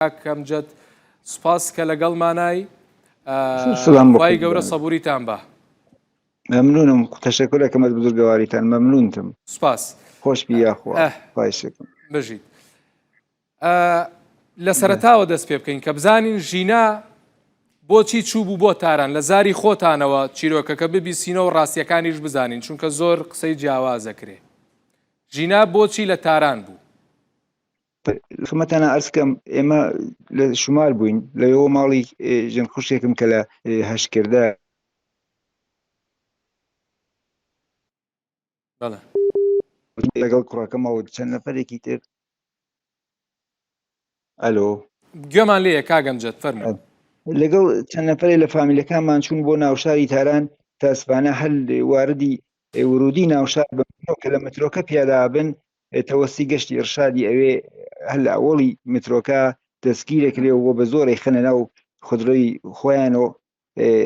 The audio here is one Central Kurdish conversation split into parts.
کەمجد سوپاس کە لەگەڵمانای خی گەورە سەبووریتان بە ممنونم تەشەکرەکەمت بزرگەواریتان مەمنونتم سوپاس خۆش بیاخوا خۆشکم بژیت لە سەرەتاوە دەست پێ بکەین کە بزانین ژینا بۆچی چوو بوو بۆ تاران لە زاری خۆتانەوە چیرۆکەکە ببیسینەوە ڕاستیەکانیش بزانین چونکە زۆر قسەی جیاوازەکرێ ژینا بۆچی لە تاران بوو خمەتانە ئەرزکەم ئێمە لە شومار بووین لەوە ماڵی ژن خوشێکم کە لە هەشکردە لەگەڵ کوڕەکەمەوە چەند نەفەرێکی تر ئەلۆ گوێمان لێیە کاگەمجد فەرموو لەگەڵ چەند نەفەرێک لە فامیلەکانمان چوون بۆ ناوشاری تاران تاسبانە هەل واردی ورودی ناوشار بن کە لە مترۆکە پیادا بن تەوەسی گەشتی ئێرشادی ئەوێ هەل لە ئەوڵی مترۆکە دەستگیرێک لێەوە بە زۆرەی خەنە ناو خودڕۆی خۆیانەوە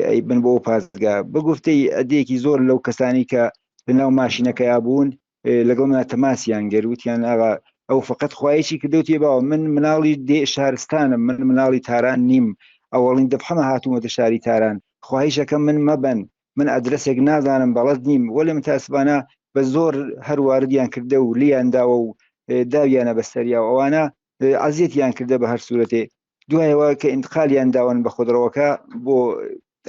ئەی بن بۆ پاسگا بگفتەی ئەدەیەکی زۆر لەو کەسانی کە لەناو ماشینەکەیا بوون لەگەڵ منە تەماسیان گەروتیان ئاغا ئەو فقط خوایەکی کردوتێ باوە من مناڵی دێ شارستانم من مناڵی تاران نیم ئەوڵین دەبحەمە هاتوومەتە شاری تاران خواهیشەکەم من مەبەن من ئەدرسێک نازانم بەڵەت نیم وەلێ من تاسبانە بە زۆر هەرواردیان کردە و لیانداوە و داویانە بەسەریا و ئەوانە عەزیەتیان کردە بە هەر سوورەتێ دوایەوە کە ئینتقالیان داوەن بە خودڕەوەکە بۆ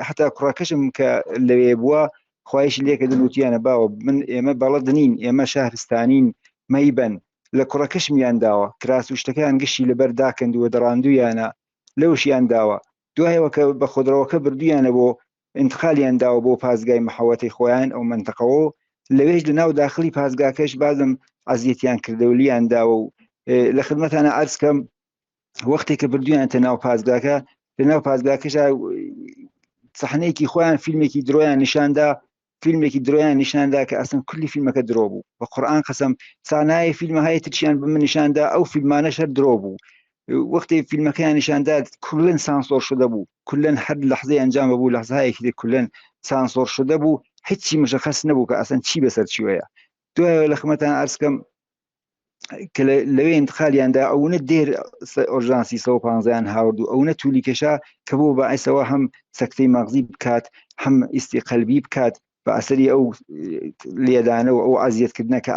حتا کوڕەکەشم کە لەوێ بووە خواهشی لێکە دنوتیانە باوە من ئێمە بەڵەت نین ئێمە شارستانین مەیبەن لە کوڕەکەشمیان داوە کراس و شتەکان گشتی لەبەر داکەندووە دەڕاندویانە لەوشیان داوە دوایەوە کە بە خودڕەوەکە بردویانە بۆ انتقالیان داوە بۆ پازگای محەوەتی خۆیان ئەو منتەقەوە لەوێش لە ناو داخلی پازگاکەش بازم عەزیەتیان کردە و لیان داوە و لە خدمەتانە عەرزکەم وەختێک کە بردویانتە ناو پازگاکە لە ناو پازگاکەشا سەحنەیەکی خۆیان فیلمێکی درۆیان نیشاندا فیلمێکی درۆیان نیشاندا کە ئەسن کولی فیلمەکە درۆ بوو بە قورئان قەسەم سانایە فیلمە هەیە ترچیان بە من نیشاندا ئەو فیلمانەش هەر درۆ بوو وەختی فیلمەکەیان نیشاندا کولن سانسۆر شده بوو کولن هەر لەحظەی ئەنجام بوو لەحظەیەکی کولن سانسۆر شده بوو هیچی مشخص نەبوو کە ئەسەن چی بەسەر چیوەیە دوایەوە لە خدمەتان عەرزکەم کە لەوێ انتقالیاندا ئەوونە دێر ئۆرژانسی 115 هاوردوو ئەوونە تولی کێشا کە بۆ بەعیسەوە هەم سەکتەی مەغزی بکات هەم ئیستی قەلبی بکات بە ئەسەری ئەو لێدانەوە ئەو عەزیەتکردنە کە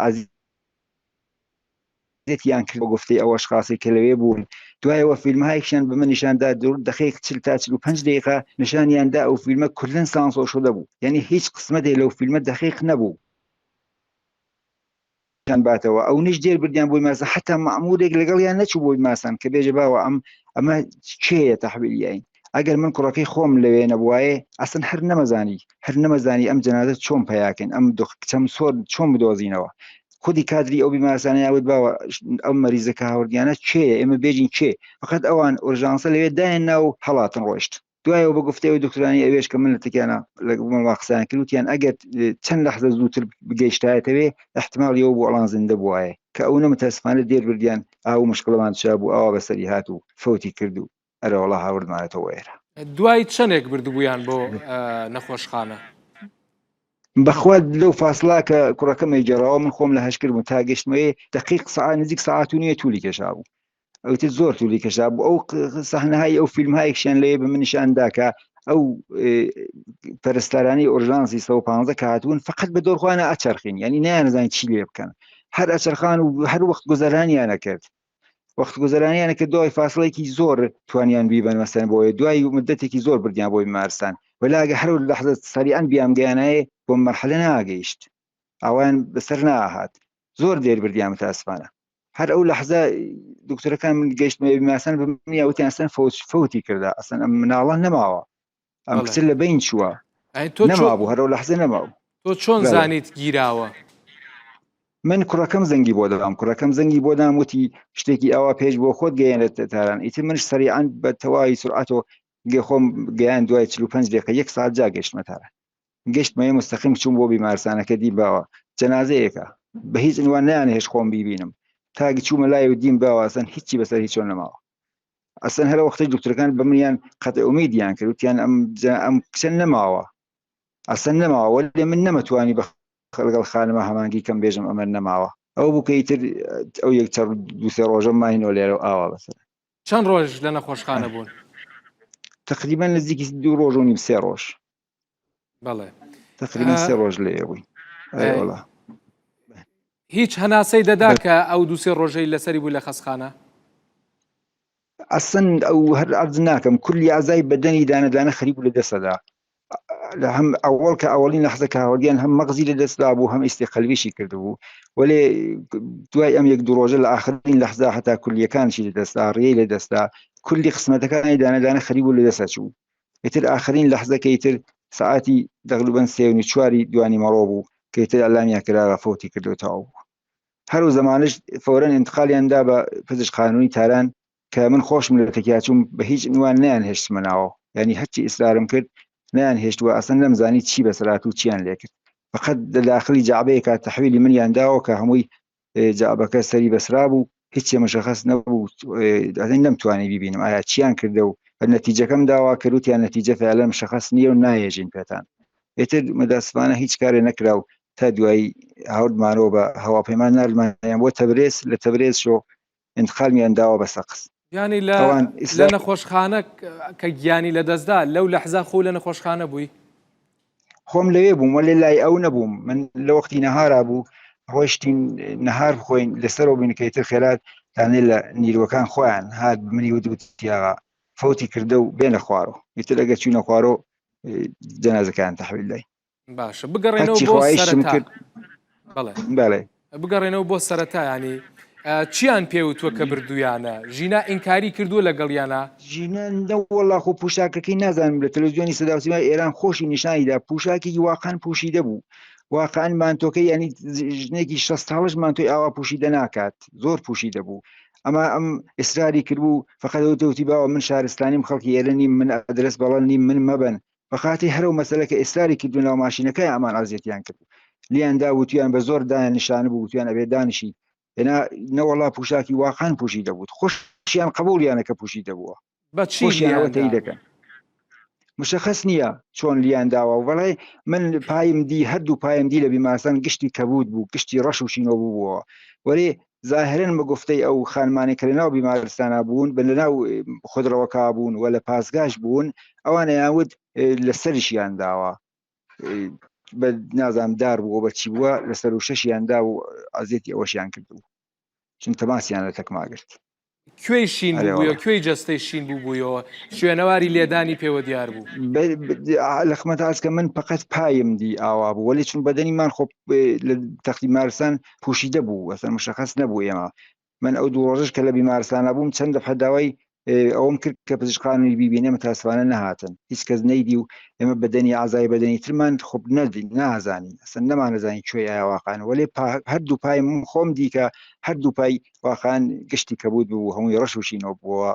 عەزیەتیان کرد بۆ گفتەی ئەو ئەشخاصی کە لەوێ بوون دوایەوە فیلمهایەکیان بە من نیشاندا دقیق 40 تا 45 دقیقە نیشانیاندا ئەو فیلمە کولن سانسۆر شده بوو یعنی هیچ قسمەتێک لەو فیلمە دقیق نەبوو باتەوە ئەو نیش دێر بردیان بۆی ماسە حتا مەعمورێک لەگەڵیان نەچوو بۆی ماسان کە بێژە باوە ئەمە کێیە تەحویلیایی ئەگەر من کوڕەکەی خۆم لەوێ نەبوایە ئەسن هەر نەمەزانی ئەم جەنازە چۆن پیاکەن ئەم کچەم سۆر چۆن بدۆزینەوە خودی کادری ئەو بیمارستانە یاوت باوە ئەم مەریزەکە هاوردیانە کێیە ئێمە بێژین کێ فقط ئەوان ئۆرژانسە لەوێ دایان ناو هەڵاتن ڕۆیشت دوایەوە بە گفتەوەی دکتۆرانی ئەوێش کە من لە تکیانە لە قسەیان کردوتیان ئەگەر چەند لەحظە زووتر بگەیشتایەتەوێ احتمال ئەوە بۆ ئەڵان زیندە بووایە کە ئەوە متەسفانە دێر بردیان ئاو مشکڵەمان چا بوو ئاوا بەسەری هات و فەوتی کرد و ئەرە وەڵا هاوردمانێتەوە ئێرە دوای چەندێک بردبوویان بۆ نەخۆشخانە بەخوا لەو فاصلا کە کوڕەکەمی جێڕاوە من خۆم لە هەشکردم تا گەشتمەوەی دقیق سەعات نزیک سەعات و نیوە تولی کێشا بوو ئەوتر زۆر تولی کێشا بوو ئەو سەحنەهای ئەو فیلمهایەکیان لێ بە من نیشاندا کە ئەو پەرستارانی ئۆرژانسی 115 کە هاتوون فقط بە دۆرخوانە ئەچەرخین یعنی نایانزانین چی لێ بکەن هەر ئەچەرخان و هەر وەخت گوزەرانیانە کرد وەخت گوزەرانیانە کە دوای فاصلەیەکی زۆر توانیان بیبن مەسەن بۆیە دوای مدەتێکی زۆر بردیان بۆی بیمارستان وەلاگە هەر لەحظە سەریعان بیامگەیانایە بۆ مەرحەلە ناگەیشت ئەوان بەسەر ناهات زۆر دێر بردیان متاسفانە هەر ئەو لەحظە دکتۆرەکان من گەیشتمەوە بیمارستان بمنیە وتیان ئەسەن فەوتی کردە ئەسەن ئەم مناڵە نەماوە ئەم کچە لە بین چووە نەمابوو هەر ئەو لەحظە نەماوە تۆ چۆن زانیت گیراوە من کوڕەکەم زەنگی بۆ دەدام کوڕەکەم زەنگی بۆ دام وتی شتێکی ئەوە پێش بۆ خۆت گەیەنێت تاران ئیتر منش سەریعان بە تەواوی سرعەتەوە خۆم گەیان دوای 45 دقیقە 1 ساعت جا گەشتمە تاران گەشتمەوە مستەقیم چوون بۆ بیمارستانەکە دی باوە جەنازەیەکە بە هیچ عنوان نەیانێ هێش خۆم بیبینم تاگی چوومە لای و دیم باوە ئەسەن هیچی بەسەر هیچ چۆن نەماوە ئەسەن هەر وەختەی دکتۆرەکان بە منیان قەتع ئومیدیان کرد وتیان ئەم کچە نەماوە ئەسەن نەماوە وەلێ من نەمەتوانی بە لەگەڵ خانمە هەمانگی کەم بێژم ئەمە نەماوە ئەو بووکە ئیتر ئەو یەک چەر دووسێ ڕۆژە ماینەوە لێرە ئاوا بەسەر چەند ڕۆژ لە نەخۆشخانە بوون؟ تقریبا نزیکی 2 ڕۆژ و نیم 3 ڕۆژ بەڵێ تقریبا 3 ڕۆژ لێ بووین. ئەوڵا هیچ هەناسەی دەدا کە ئەو 2-3 ڕۆژەی لەسەری بوو لە خەسخانە؟ ئەسن ئەو هەر عەرز ناکەم کولی ئازای بەدەنی دانەدانە خەریب لە دەسەدا هەم ئەوڵ کە ئەوڵین لەحزە کاوەگیان هەم مەغزی لە دەستدا بوو هەم ئیستی قەلبیشی کردبوو وەلێ دوای ئەم 1-2 ڕۆژە لە ئاخرین لەحزا هەتا کولیەکانشی لە دەستا ڕێی لە دەستا کولی قسمەتەکانی دانەدانە خەریب بوو لە دەسە چوو ئیتر ئاخرین لەحزەکە ئیتر سعاتی تقریبا 3:15 دوانی مەڕۆ بوو کە ئیتر ئەلامیان کراوە فەوتی کردوتەوە بوو هەرو زەمانش فەورەن ئینتقالیاندا بە پزیشک قانونی تاران کە من خۆشم لە تەکیاچوم بە هیچ عنوان نیان هێشتمەناوە یعنی هەرچی ئیسرارم کرد نیان هێشتووە ئەسەن نەمزانی چی بەسەرات و چیان لێ کرد فقط لە داخلی جعبەیەکە تەحویلی منیان داوە کە هەمووی جعبەکە سەری بەسرا بوو هیچ مشخص نەبوو نەمتوانی ببینم ئایا چیان کردە و نەتیجەکەم داوا کردوتیان نەتیجە فعلا مشخص نییە و نایێژین پێتان ئێتر مەدەسفانە هیچ کارێ نەکرا و تا دوایی هەوردمانەوە بە هەواپەیمان نارمانیان بۆ تەبرێز لە تەبرێز شۆ انتقالیان داوە بە سەقس ینی لە نەخۆشخانە کە گیانی لە دەستدا لەو لەحزا خۆ لە نەخۆشخانە بووی خۆم لەوێ بووم وە لێ لای ئەو نەبووم من لە وەختی نەهارا بوو ڕۆشتین نەهار بخۆین لەسەرەوە بینکەیتر خێرات تانێ لە نیروەکان خۆیان هات منی وتیاغا فەوتی کردە و بێنە خوارەوە ئیتر ئەگە چوونە خوارەوە جەنازەکان تەحویل لای باشە بگەڕێنەوە بۆ سەرەتا بەڵێ بگەڕێنەوە بۆ سەرەتا ینی چیان پێوتووە کە بردویانە ژینا ئینکاری کردووە لەگەڵیانە ژینەوەڵا خۆ پوشاکەکەی نازانم لە تەلەڤیزیۆنی سەداوسیمای ئێران خۆشی نیشانیدا پوشاکێکی واقعان پوشیدە بوو واقعان مانتۆکەی ینی ژنێکی 60 ساڵش مانتۆی ئاوا پوشیدە ناکات زۆر پوشیدە بوو ئەمە ئەم ئیسراری کردبوو فقەدەوتەوتی باوە من شارستانیم خەڵکی ئێرە نیم من ئەدرس بەڵەن نیم من مەبن بەخاتی هەرو مەسەلە کە ئیسراری کردو ناو ماشینەکەی ئەمان ئازیەتیان کرد لیاندا وتیان بە زۆر دایان نیشانە بوو وتیان ئەبێ دانیشی هێنا نەوەڵا پوشاکی واقعان پوشی دەبوو خۆشیان قبولیانە کە پوشی دەبووە خۆشیانەوەتەی دەکەن مشخص نییە چۆن لیان داوە و بەڵێ من پایم دی هەردوو پایم دی لە بیمارستان گشتی کەبود بوو گشتی ڕەش و شینۆ بووەوە وەرێ ظاهرن بە گفتەی ئەو خانمانێکە لەناو بیمارستانە بوون بە لەناو خودرەوەکا بوون و لە پاسگاش بوون ئەوانە یاوت لەسەرشیان داوە بە نازام دار بووە بە چی بووە لەسەر و شەشیاندا و ئازێتی ئەوەشیان کردو چون تەماسیان لە تەکماگرت کوێی شین بووە کوێی جەستەی شین بووبوویەوە شوێنەواری لێدانی پێوە دیار بوو لە خمەت ئاسکە من فقط پایم دی ئاوا بوو وەلی چون بەدەنیمان خۆ لە تەختی مارستان پوشیدە بوو ئەسەر مشخص نەبوو ئێمە من ئەو 2 ڕۆژش کە لە بیمارستانە بووم چەند دەفە داوای ئەوم کرد کە پزیشکانی بیبینێ متاسفانە نەهاتن هیچ کەس نەیدی و ئێمە بەدەنی ئازای بەدەنی ترمان خۆب نەدی نازانی ئەسن نەمانەزانی کوێ ئایا واقعان وەلێ هەردوو پای من خۆم دیکە هەردوو پای واقعان گشتی کەبود بوو هەمووی ڕەش و شینۆ بووە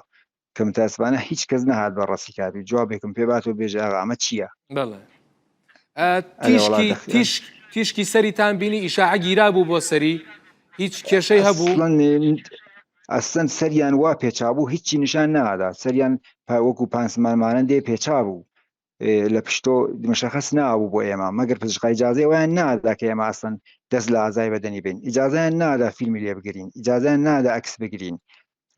کە متاسفانە هیچ کەس نەهات بە ڕاستی کاتی جوابێکم پێ باتەوە بێژە ئاغا ئەمە چییە بەڵێ تیشکی سەریتان بینی ئیشاعە گیرا بوو بۆ سەری هیچ کێشەی هەبوو ئەسەن سەریان وا پێچابوو هیچی نیشان نادا سەریان وەکو پانسمانمانە دێ پێچا بوو لە پشتۆ مشخص نابوو بۆ ئێمە مەگەر پزیشقای ئیجازەی ویان نادا کە ئێمە ئەسەن دەست لە ئازای بەدەنی بین ئیجازەیان نادا فیلمی لێ بگرین ئیجازەیان نادا ئەکس بگرین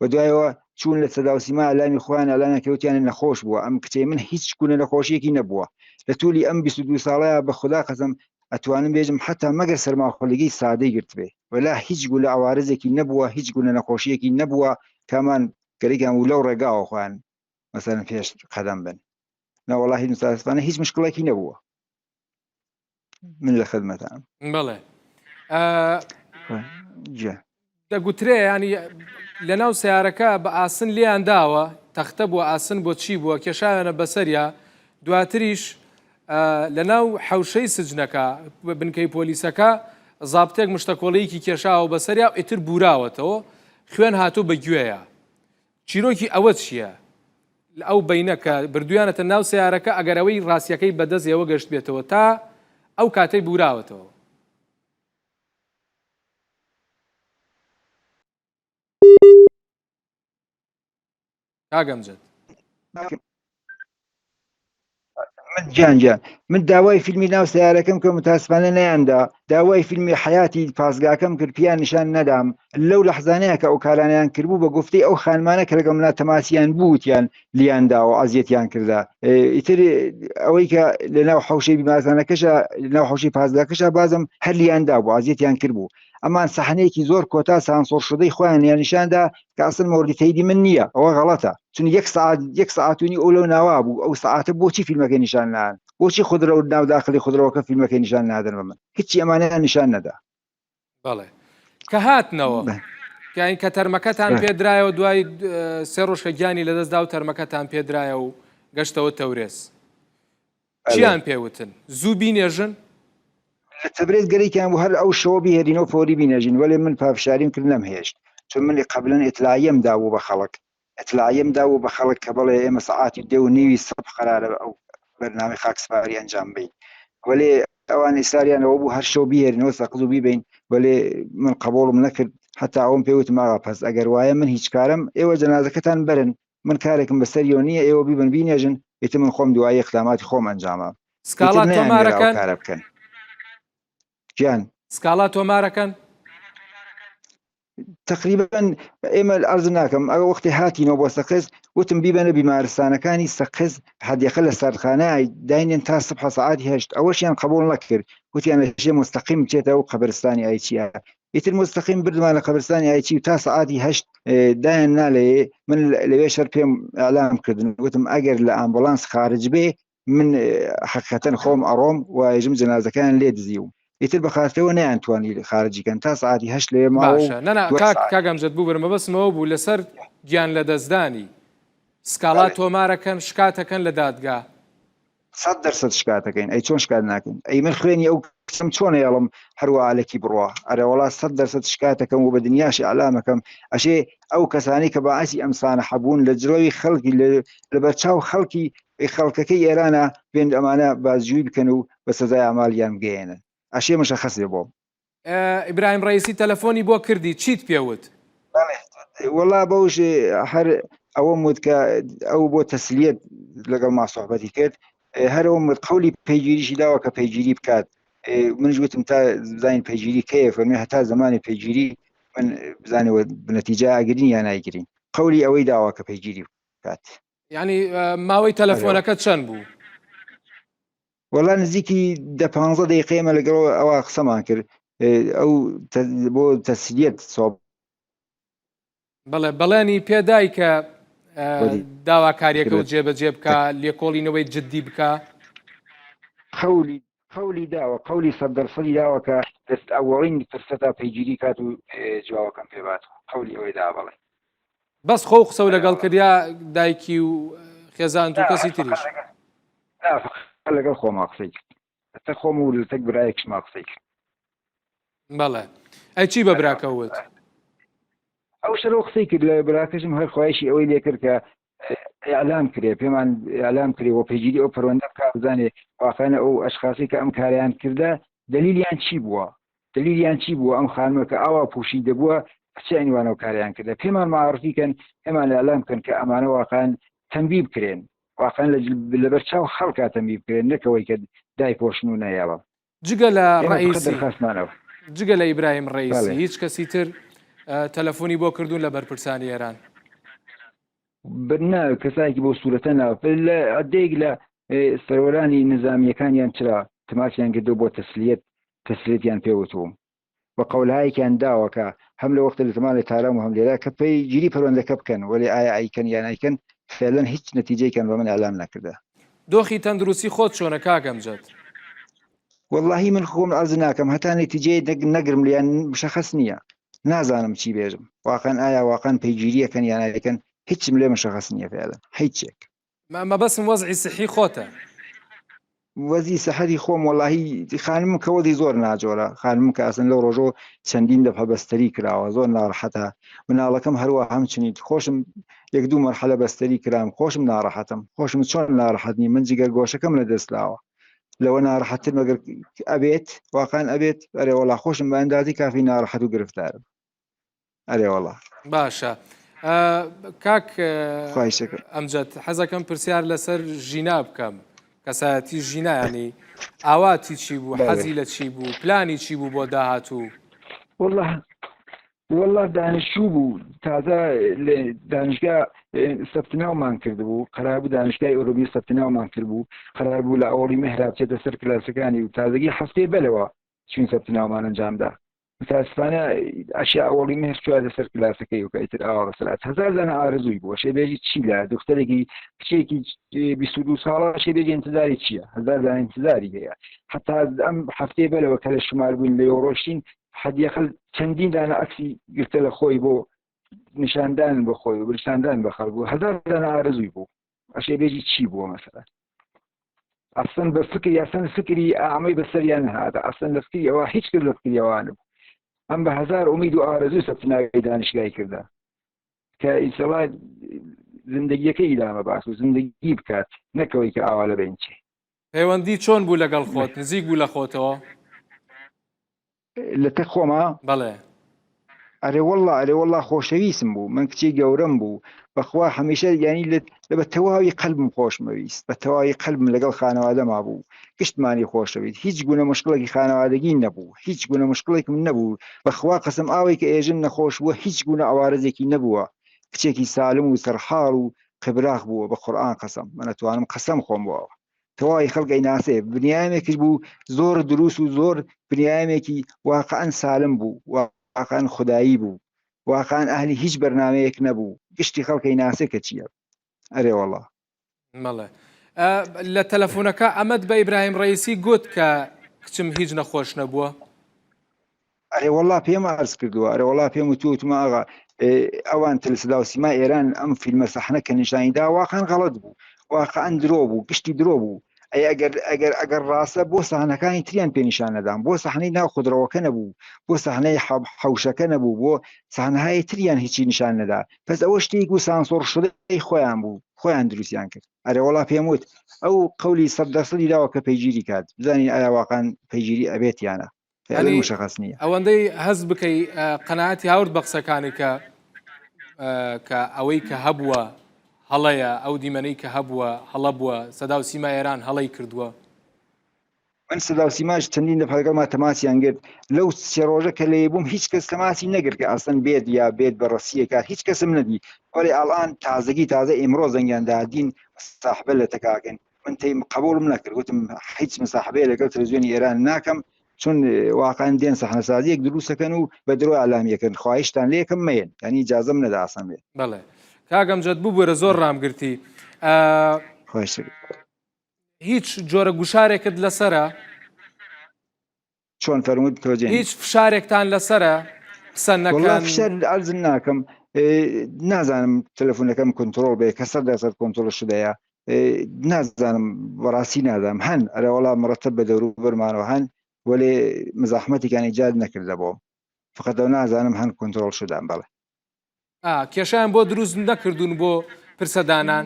و دوایەوە چوون لە سەداوسیما ئەلامی خۆیان ئەلانە کەوتیانە نەخۆش بووە ئەم کچەی من هیچ گونە نەخۆشیەکی نەبووە لە توولی ئەم 22 ساڵەیە بە خوددا قەسەم ئەتوانم بێژم حتا مەگەر سەرماخۆلگی سادەی گرت بێ ولا هیچ گونە ئەوارزێکی نەبووە هیچ گونە نەخۆشیەکی نەبووە کامان گەرەیان و لەو ڕێگاوە خۆیان مەسەرەن پێش قەدەم بن ناوەڵاهی متاسفانە هیچ مشکڵێکی نەبووە من لە خدمەتان بەڵێ دەگوترێ ینی لە ناو سیارەکە بە ئاسن لیان داوە تەختە بووە ئاسن بۆ چی بووە کێشاوێنە بەسەریا دواتریش لە ناو حەوشەی سجنەکە بنکەی پۆلیسەکە زابتێک مشتەکۆڵەیەکی کێشاوە بەسەریا ئیتر بوراوەتەوە خوێن هاتوو بە گوێیە چیرۆکی ئەوە چییە ئەو بینەکە بردویانەتە ناو سیارەکە ئەگەرەوەی ڕاستیەکەی بەدەست ئێوە گەشت بێتەوە تا ئەو کاتەی بوراوەتەوە کاگەمجد گیان من داوای فیلمی ناو سیارەکەم کە متاسفانە نەیاندا، داوای فیلمی حیاتی پاسگاکەم کرد پیان نیشان نەدام. لەو لەحزانەیە کە ئەو کارانیان کردبوو بە گفتەی ئەو خانمانە کە لەگەڵ منا تەماسیان بووتیان لیانداوە ئازیەتیان کردا. ئیتر ئەوەی کە لەناو حوشەی بیمارستانەکەشە لەناو حوشەی پاسگاکەشە بازم هەر لیاندا بوو ئازیەتیان کردبوو. ئەمان سەحنەیەکی زۆر کۆتا سانسۆر شدەی خۆیان یان نیشاندا کە ئەسڵ مۆردی تەیدی من نییە، ئەوە غەڵەتە، چون یەک سەعات و نی ئەو لەو ناوا بوو. ئەو سەعاتە بۆچی فیلمەکەی نیشان نان؟ بۆچی خودرە و ناو داخلی خودرەوەکە فیلمەکەی نیشان نادەن بە من؟ هیچی ئەمانەیان نیشان نەدا. بەڵێ کە هاتنەوە کاین کە تەرمەکەتان پێدرایەوە دوای 3 ڕۆژ کە گیانی لەدەستدا و تەرمەکەتان پێدرایە و گەشتەوە تەورێز، چیان پێوتن؟ زوو بینێژن؟ لە تەبرێز گەرەیکیان بوو هەر ئەو شەوە بهێنینەوە فۆری بینێژین، وەلێ من پافشاریم کرد نەمهێشت، چون من قەبلەن ئیتلاعیەم دابوو بە خەڵک، ئیتلاعیەم دابوو بە خەڵک کە بەڵێ ئێمە سەعاتی 2:30 سەبح قەرارە ئەو بەرنامەی خاکسپاری ئەنجام بدەین، وەلێ ئەوان ئیساریانەوە بوو هەر شەو بهێنینەوە سەقز و بیبین، وەلێ من قبوڵم نەکرد. حتا ئەوم پێوتم ئاغا پەس ئەگەر وایە من هیچ کارم ئێوە جەنازەکەتان بەرن، من کارێکم بەسەریەوە نییە، ئێوە بیبن بینێژن، ئیتر من خۆم دوایی اقداماتی خۆم ئەنجامە. سکاڵا تۆمارەکەن کارە بکەن گیان سکاڵا تۆمارەکەن تقریبا ئێمە ئەرز ناکەم ئەو وەختی هاتینەوە بۆ سەقز وتم بیبەنە بیمارستانەکانی سەقز حەدیقە لە سەردخانە داینێن تا سبح سەعاتی 8 ئەوەشیان قبول نەکرد، وتیان لەژێ مستەقیم بچێتەوە قەبرستانی ئایچیە، ئیتر مستەقیم بردمانە قەبرستانی ئایچی تا سەعاتی 8 دایان نالێ. من لەوێ شەر پێم ئەعلام کردن، وتم ئەگەر لە ئامبۆلانس خارج بێ من حقیقەتەن خۆم ئەڕۆم و ئێژم جەنازەکان لێ دزیوم، ئیتر بەخاتەوە نەیانتوانی خارجیکەن تا سەعاتی 8 لێ ماوە. کاگەمجد بوو برمە بەسمەوە بوو لەسەر گیان لە دەستدانی سکاڵا تۆمارەکەن شکاتەکەن لە دادگا 100% شکاتەکەین. ئەی چۆن شکات ناکەین؟ ئەی من خوێنی ئەو کەسم چۆنە یاڵم هەروە ئالەکی بڕوە ئەرە وڵات 100% شکاتەکەم و بە دنیاشی ئالامەکەم ئەشێ ئەو کەسانی کە باعەسی ئەمسانە حەبوون لە جلۆی خەڵکی لە بەرچاو خەڵکەکەی ئێرانە بێن ئەمانە بازجووی بکەن و بە سزای ئەمالیان بگەێنن. ئەشێ مشەخەسێ بۆ ئیبراهیم ڕەیسی تەلەفۆنی بۆ کردی چیت پێوت؟ وەڵا بەوش هەر ئەوەم وت کە ئەو بۆ تەسلیەت لەگەڵ ما سوحبەتی کرد، هەرەوەم قەولی پەیگیریشی داوە کە پەیگیری بکات. منش گوتم تا بزانین پەیگیری کەیە، فەرمووی هەتا زمانی پەیگیری من بزانەوە بنەتیجە ئاگرین یان نایگرین. قەولی ئەوەی داوە کە پەیگیری بکات. یعنی ماوەی تەلەفۆنەکە چەند بوو؟ وەڵا نزیکی 15 دقیقەمە لەگەڵ ئەوە قسەمان کرد ئەو بۆ تەسلیەت سۆب. بەڵێنی پێدای کە داواکاریەکە و جێبەجێ بکە لێکۆڵینەوەی جددی بکە؟ قەولی داوە، قەولی 100% داوە کە دەست ئەوەڵین فرسەتا پەیگیری کات و جوابەکەم پێبات. قەولی ئەوەی دا بەڵێ بەس خۆ قسە و لەگەڵ کردیا دایکی و خێزان و کەسی تریش؟ لەگەڵ خۆما قسەی کرد، هەتا خۆم و لە تەک برایەکشما قسەی کرد. بەڵێ ئەی چی بە براکەوت؟ ئەو شەرەوە قسەی کرد لە براکەشم هەر خۆشی ئەوەی لێ کرد کە ئیعلام کرێ پێمان ئیعلام کرێ و پەیگیری ئەو پەروەندە بکا بزانێ واقعەنە ئەو ئەشخاصی کە ئەم کاریان کردە دلیلیان چی بووە، دلیلیان چی بووە ئەم خانمە کە ئاوا پوشی دەبووە چه عنوانە و کاریان کردە، پێمان معرفیکەن ئێمان ئیعلام بکەن کە ئەمانە واقعەن تەنبیه بکرێن، واقعەن لەبەر چاو خەڵکا تەنبیه بکرێن، نەکەوەی کە دایپۆشن و نەیاوە. جگە لە ڕئیسی جگە لە ئیبراهیم ڕەیسی هیچ کەسی تر تەلەفۆنی بۆ کردوون لە بەرپرسانی ئێران؟ برنا کەسایکی بۆ سوورەتە ناو لە عدەیەک لە سەرۆرانی نظامیەکانیان چرا تماسیان کردو بۆ تەسلیەتیان پێوتوم بە قەولایەکیان داوە کە هەم لە وەختە لە زمانی تارام و هەم لێرە کە پەیگیری پەروەندەکە بکەن، وەلی ئایا ئایکەن یان ئایکەن فعلەن هیچ نەتیجەیەکیان بە من ئەعلام نەکردە. دۆخی تەندروستی خۆت چۆنە کاگەمجد؟ وەڵڵاهی من خۆم عەرز ناکەم هەتا نەتیجەیە نەگرم لیان مشەخەس نییە، نازانم چی بێژم، واقعەن ئایا واقعەن پەیگیریەکەن یان ئایکەن هیچم لێ مشەخەس نییە فعلەن هیچێک. مەبەسم وەزعی سحی خۆتە؟ وەزی سەحەری خۆم وەڵاهی خانمم کە وەزی زۆر ناجۆرە، خانمم کە ئەسن لەو ڕۆژۆ چەندین دەفە بەستەری کراوە، زۆر ناڕەحەتە، مناڵەکەم هەروە هەمچنین خۆشم 1-2 مەرحەلە بەستەری کرام، خۆشم ناڕەحەتم، خۆشم چۆن ناڕەحەتنی من جگەر گۆشەکەم لە دەستلاوە لەوە ناڕەحەتتر مەگەر ئەبێت واقعەن ئەبێت ئەرێ وەڵا خۆشم بە ئەندازی کافی ناڕەحەت و گرفتارم. ئەرێ وەڵا باشە کاک ئەمجەد حەزەکەم پرسیار لەسەر ژینا بکەم کەسایەتی ژینایانی ئاواتی چی بوو حەزی لە چی بوو پلانی چی بوو بۆ داهاتوو والله دانشجو بوو تازە لە دانشگا سەفتناومان کرد بوو قرار بوو دانشگای ئۆروبی سەفتناومان کرد بوو قرار بوو لە ئەوڵی مهراب بچێتە سەر کلاسەکانی و تازگی هەفتەی بەلەوە چین سەفتناومان ئەنجامدا متاسفانە ئەشیا ئەوڵی مهر چوارە سەر کلاسەکەی و کەیتر ئاوە سەلات هەزار دانە ئارزووی بووە شێبێژی چی لە دختەرێکی کچێکی 22 ساڵە شێبێژی انتظاری چییە هەزار دانە انتظاری هەیە حتا ئەم هەفتەی بەلەوە کە لە شمار بووین لە ڕۆشتین حدیقل چەندین دانە ئەکسی گرتە لە خۆی بۆ نیشاندان بە خۆی و برشاندان بە خەڵبوو هەزار دانە ئارزووی بوو ئەشێبێژی چی بووە مەسەلا ئەسن بە فکر یاسن فکری ئامەی بەسەریان هاتە ئەسن لە فکری ئەوە هیچ کرد لە فکریەوانە بوو ئەم بە هەزار ئومید و ئارزوو سەفتناوی دانشگای کردا کە ئیسەڵات زندگیەکەی ئیدامە باس و زندگی بکات نەکەوەی کە ئاوا لە بینچێ پەیوەندی چۆن بوو لەگەڵ خۆت نزیک بوو لە خۆتەوە لە تە خۆما بەڵێ ئەرێ وەڵڵا خۆشەویستم بوو من کچی گەورەم بوو بەخوا هەمیشە ینی لە بە تەواوی قەلبم خۆشمەویست بە تەواوی قەلبم لەگەڵ خانەوادەما بوو گشتمانی خۆشەویست هیچ گونە مشکڵێکی خانەوادەگی نەبوو هیچ گونە مشکڵێکم نەبوو بەخوا قەسم ئاوی کە ئێژن نەخۆش بووە هیچ گونە ئەوارەزێکی نەبووە کچێکی سالم و سەرحاڵ و قبراخ بووە بە قورئان قەسەم من ئەتوانم قەسەم خۆم بووەوە تەواوی خەڵگەی ناسێ بنیامێکیش بوو زۆر دروست و زۆر بنیامێکی واقعەن سالم بوو واقعەن خودایی بوو واقعەن ئەهلی هیچ بەرنامەیەک نەبوو گشتی خەڵکەی ناسێ کە چییە ئەرێ وەڵڵا مەڵێ لە تەلەفۆنەکە ئەمەد بە ئیبراهیم ڕەیسی گوت کە کچم هیچ نەخۆش نەبووە ئەرێ وەڵڵا پێم ئارز کردووە ئەرێ وەڵڵا پێم وتوتمە ئاغا ئەوان تەلەسەدا و سیما ئێران ئەم فیلمە سەحنە کە نیشانیدا واقعەن غەڵەت بوو واقعەن درۆ بوو گشتی درۆ بوو ئەگەر ڕاستە بۆ سەحنەکانی تریان پێنیشان نەدام بۆ سەحنەی ناو خودرەوەکە نەبوو بۆ سەحنەی حەوشەکە نەبوو بۆ سەحنەهای تریان هیچی نیشان نەدا پس ئەوە شتێک و سانسۆر شدەی خۆیان بوو خۆیان دروستیان کرد ئەرێ وەڵا پێم وت ئەو قەولی 100% داوە کە پەیگیری کات بزانین ئایا واقعەن پەیگیری ئەبێت یانە مشخص نییە ئەوەندەی هەز بکەی قەناعەتی هاورد بە قسەکانی کە ئەوەی کە هەبووە هەڵەیە ئەو دیمەنەی کە هەبووە هەڵە بووە سەدا و سیما ئێران هەڵەی کردووە من سەدا و سیماش چەندین دەفە لەگەڵما تەماسیان کرد لەو سێ ڕۆژە کە لێ بووم هیچ کەس تەماسی نەگرت کە ئەسڵەن بێت یا بێت بە ڕەسیەکات هیچ کەسم نەدی وەڵێ ئەڵان تازگی تازە ئێمڕۆ زەنگیاندا دین مستاحبە لە تەکاکەن من تێم قبوڵم نەکرد وتم هیچ مستاحبەیە لەگەڵ تەلەڤیزیۆنی ئێران ناکەم چون واقعا دێن سەحنەسازیەک دروستەکەن و بە درۆ ئەلامیەکەن خواهشتان لێ یەکەم مەیەن ینی ئیجازەم نەدا ئاسان بێت بەڵێ کاگەمجەد بوو بوورە زۆر ڕامگرتی هیچ جۆرە گوشارێکت لەسرە چۆن فەرمووت تۆجێ هیچ فشارێکتان لەسرە قسە نەکەن فشار ئەرز ناکەم نازانم تەلەفۆنەکەم کۆنتڕۆڵ بێ کە 100% کۆنتڕۆڵ شدەیە نازانم بەڕاستی نازانم هەن ئەرە وەڵام مرەتەب بە دەوروبەرمانەوە هەن وەلێ مزاحمەتێکیان ایجاد نەکردە بۆم فقط ئەو نازانم هەن کۆنتڕۆڵ شدان بەڵێ کێشیان بۆ دروست نەکردوون بۆ پرسەدانان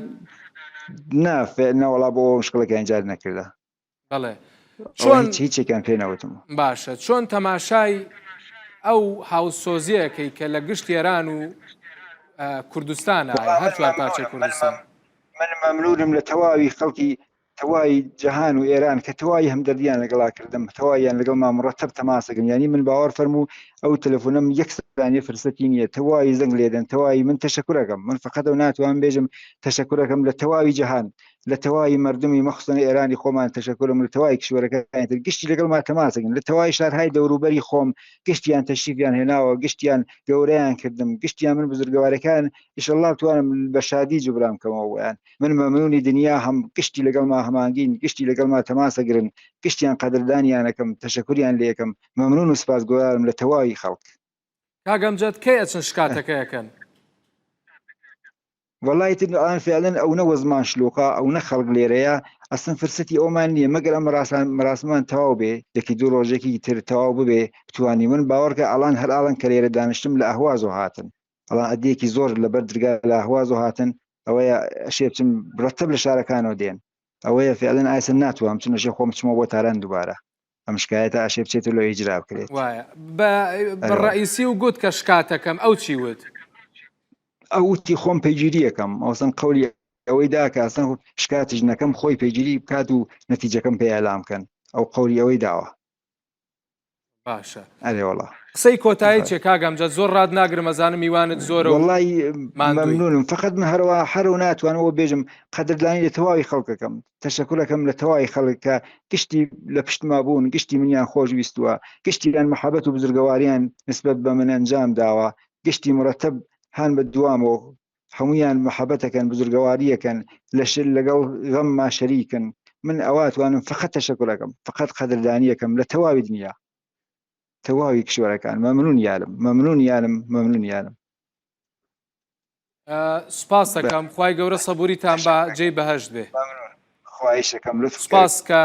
نەوەڵا بۆ مشکڵەکە ایجاد نەکردە بەڵێ چۆن هیچێکیان پێ نەوتم باشە چۆن تەماشای ئەو هاوسۆزیەکەی کە لە گشت ئێران و کوردستانە هەر چوار پارچەی کوردستان من مەمنونم لە تەواوی خەڵکی تەواوی جەهان و ئێران کە تەواوی هەمدەردیان لەگەڵا کردم تەواییان لەگەڵ مامڕەتەب تەماسەکەن ینی من باوەڕ فەرموو ئەو تەلەفۆنەم یەک ثانیە فرسەتی نییە تەواوی زەنگ لێدەن تەواوی من تەشەکورەکەم من فقط ئەو ناتوان بێژم تەشەکورەکەم لە تەواوی جەهان لە تەواوی مردمی مەخسوسن ئێرانی خۆمان تەشەکورم لە تەواوی کشوەرەکانی تر گشتی لەگەڵما تەماسەکەن لە تەواوی شارهای دەوروبەری خۆم گشتیان تەشریفیان هێناوە گشتیان گەورەیان کردم گشتیان من بزرگوارەکان ئیشەڵڵا توانم بە شادی جوبرام کەمەوەیان من مەمنونی دنیا هەم گشتی لەگەڵما هەمانگین گشتی لەگەڵما تەماسەگرن گشتیان قەدردانیانەکەم تەشەکوریان لێکم مەمنون و سپاسگوزارم لە تەواوی خەڵک کاگەمجەد کەی ئەچن شکاتەکەیەکەن والله الان فعلا او نو زمان شلوقا او نخلق ليريا اصلا فرصتي اومان نيه مگر ام مراسمان تواو به دکی دو روزکی تر تواو به بتواني من باور که الان هر الان كليره دانشتم لاهواز هاتن الان اديكي زور لبردرقا لاهواز هاتن او اشيبتم برتب لشاركانو دين او فعلا ايسن ناتو هم تنو شيخو مچمو بو تاران دوباره ام شکایت اشيبتي لو اجرا بكريت وايا بالرئيسي وقلت كشكاتكم او تشي ود ئەوتی خۆم پەیگیریەکەم ئەوسن قولی ئەوەی داکەسن شکاتی ژنەکەم خۆی پێگیری بکات و نەتیجەکەم پێ ئەلام بکەن ئەو قەولی ئەوەی داوە. باشە ئەرێ وەڵا قسەی کۆتایی چێ کاگەمجە زۆر ڕاد ناگرم ئەزانم میوانت زۆرە و وەڵی ماندووی. مەمنونم فقط من هەروە هەرو ناتوانەوە بێژم قەدردانی لە تەواوی خەڵکەکەم تەشەکورەکەم لە تەواوی خەڵکە گشتی لە پشتما بوون گشتی منیان خۆشویستووە گشتیان محەبەت و بزرگەواریان نسبەت بە من ئەنجام داوە گشتی مرەتەب هان بە دوامەوە هەمویان محەبەتەکەن بزرگەواریەکەن لەگەڵ غەمما شەریکن. من ئەواتوانم فقط تەشەکورەکەم فقط قەدردانیەکەم لە تەواوی دنیا تەواوی کشوەرەکان مەمنون یانم سوپاس دەکەم خوای گەورە سەبووریتان بە جێی بەهەشت بێ. خواهشەکەم لطف سوپاس کە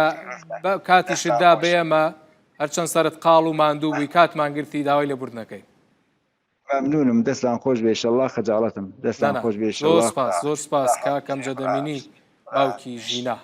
کاتیشتدا بە ئێمە هەرچەند سەرت قاڵ و ماندوو بووی کاتمان گرتی داوای لێبوردنەکەی. مەمنونم دەستان خۆش بێ ئینشەڵڵا خەجاڵەتم دەستان خۆش بێ زۆر سپاس کاکەم جەدەمینی باوکی ژینا.